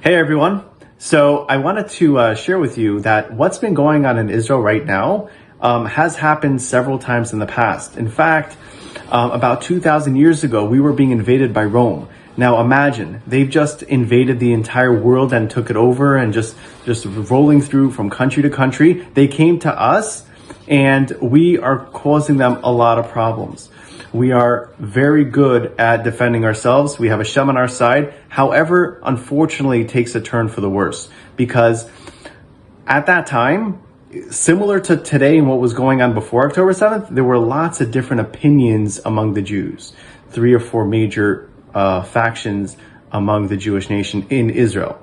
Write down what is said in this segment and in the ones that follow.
Hey everyone. So I wanted to share with you that what's been going on in Israel right now has happened several times in the past. In fact, about 2,000 years ago, we were being invaded by Rome. Now imagine, they've just invaded the entire world and took it over and just rolling through from country to country. They came to us and we are causing them a lot of problems. We are very good at defending ourselves. We have Hashem on our side. However, unfortunately, it takes a turn for the worse because at that time, similar to today and what was going on before October 7th, there were lots of different opinions among the Jews. 3 or 4 major factions among the Jewish nation in Israel.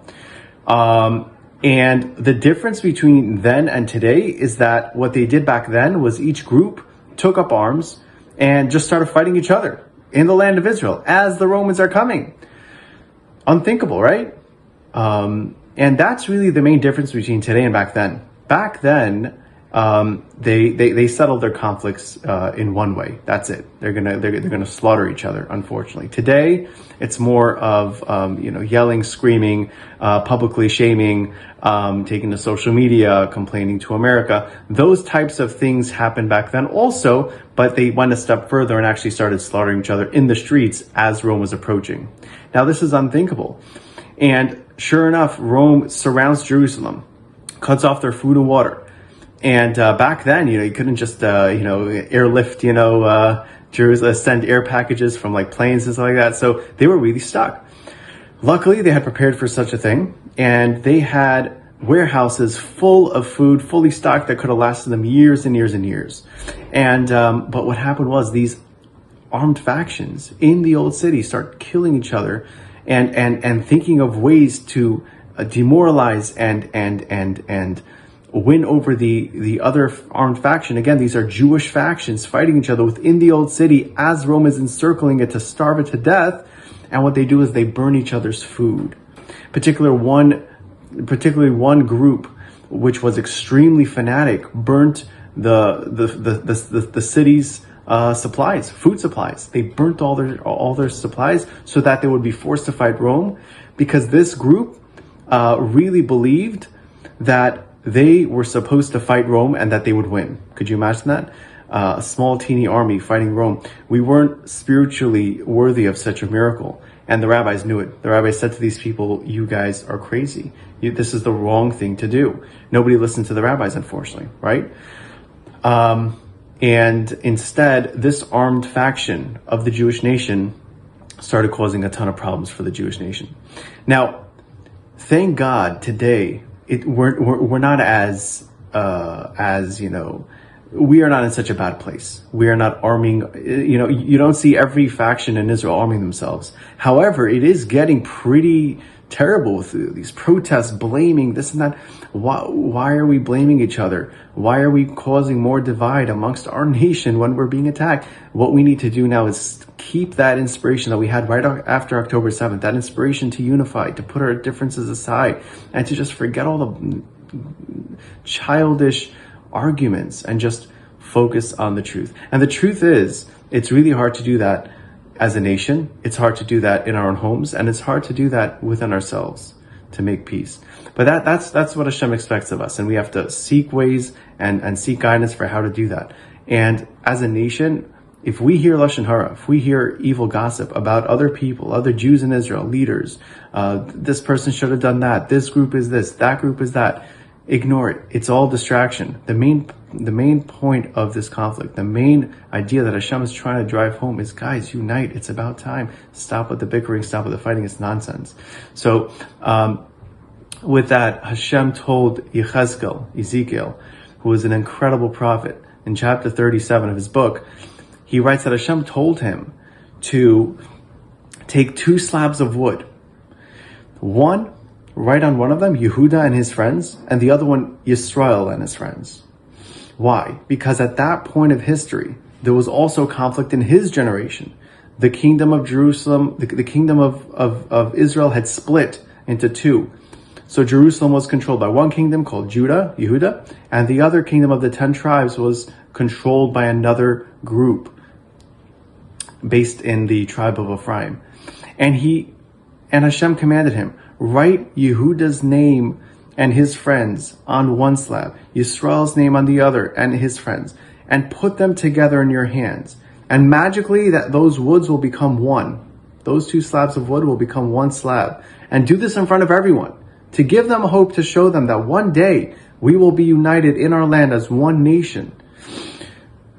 And the difference between then and today is that what they did back then was each group took up arms and just started fighting each other in the land of Israel as the Romans are coming. Unthinkable, right? And that's really the main difference between today and back then. Back then, they settled their conflicts in one way. That's it. They're gonna slaughter each other. Unfortunately, today it's more of yelling, screaming, publicly shaming, taking to social media, complaining to America. Those types of things happened back then also, but they went a step further and actually started slaughtering each other in the streets as Rome was approaching. Now this is unthinkable, and sure enough, Rome surrounds Jerusalem, cuts off their food and water. And back then, you couldn't just airlift, Jerusalem, send air packages from like planes and stuff like that. So they were really stuck. Luckily, they had prepared for such a thing, and they had warehouses full of food, fully stocked, that could have lasted them years and years and years. And but what happened was these armed factions in the old city start killing each other, and thinking of ways to demoralize and win over the other armed faction. Again, these are Jewish factions fighting each other within the old city as Rome is encircling it to starve it to death. And what they do is they burn each other's food. Particularly one group, which was extremely fanatic, burnt the city's supplies, food supplies. They burnt all their supplies so that they would be forced to fight Rome, because this group really believed that they were supposed to fight Rome and that they would win. Could you imagine that? A small teeny army fighting Rome. We weren't spiritually worthy of such a miracle. And the rabbis knew it. The rabbis said to these people, you guys are crazy. This is the wrong thing to do. Nobody listened to the rabbis, unfortunately, right? And instead, this armed faction of the Jewish nation started causing a ton of problems for the Jewish nation. Now, thank God today, we're not we are not in such a bad place. We are not arming, you don't see every faction in Israel arming themselves. However, it is getting pretty terrible with these protests, blaming this and that. Why are we blaming each other? Why are we causing more divide amongst our nation when we're being attacked? What we need to do now is keep that inspiration that we had right after October 7th, that inspiration to unify, to put our differences aside, and to just forget all the childish arguments and just focus on the truth. And the truth is, it's really hard to do that as a nation. It's hard to do that in our own homes, and it's hard to do that within ourselves to make peace. But that's what Hashem expects of us, and we have to seek ways and seek guidance for how to do that. And as a nation, if we hear Lashon Hara, if we hear evil gossip about other people, other Jews in Israel, leaders, this person should have done that, this group is this, that group is that, ignore it. It's all distraction. The main point of this conflict, the main idea that Hashem is trying to drive home is, guys, unite. It's about time. Stop with the bickering. Stop with the fighting. It's nonsense. So, with that, Hashem told Ezekiel, who was an incredible prophet, in chapter 37 of his book, he writes that Hashem told him to take 2 slabs of wood. One, write on one of them Yehuda and his friends, and the other one Yisrael and his friends. Why? Because at that point of history, there was also conflict in his generation. The kingdom of Jerusalem, the kingdom of Israel had split into 2. So Jerusalem was controlled by one kingdom called Yehuda, and the other kingdom of the 10 tribes was controlled by another group based in the tribe of Ephraim. And Hashem commanded him, Write Yehuda's name and his friends on one slab, Yisrael's name on the other and his friends, and put them together in your hands. And magically those woods will become one. Those two slabs of wood will become one slab. And do this in front of everyone to give them hope, to show them that one day we will be united in our land as one nation.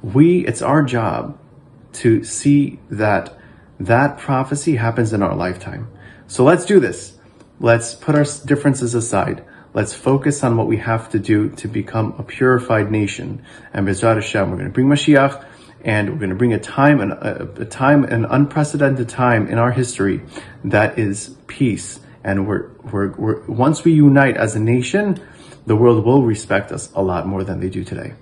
It's our job to see that prophecy happens in our lifetime. So let's do this. Let's put our differences aside. Let's focus on what we have to do to become a purified nation. And B'ezrat Hashem, we're going to bring Mashiach, and we're going to bring an unprecedented time in our history that is peace. And once we unite as a nation, the world will respect us a lot more than they do today.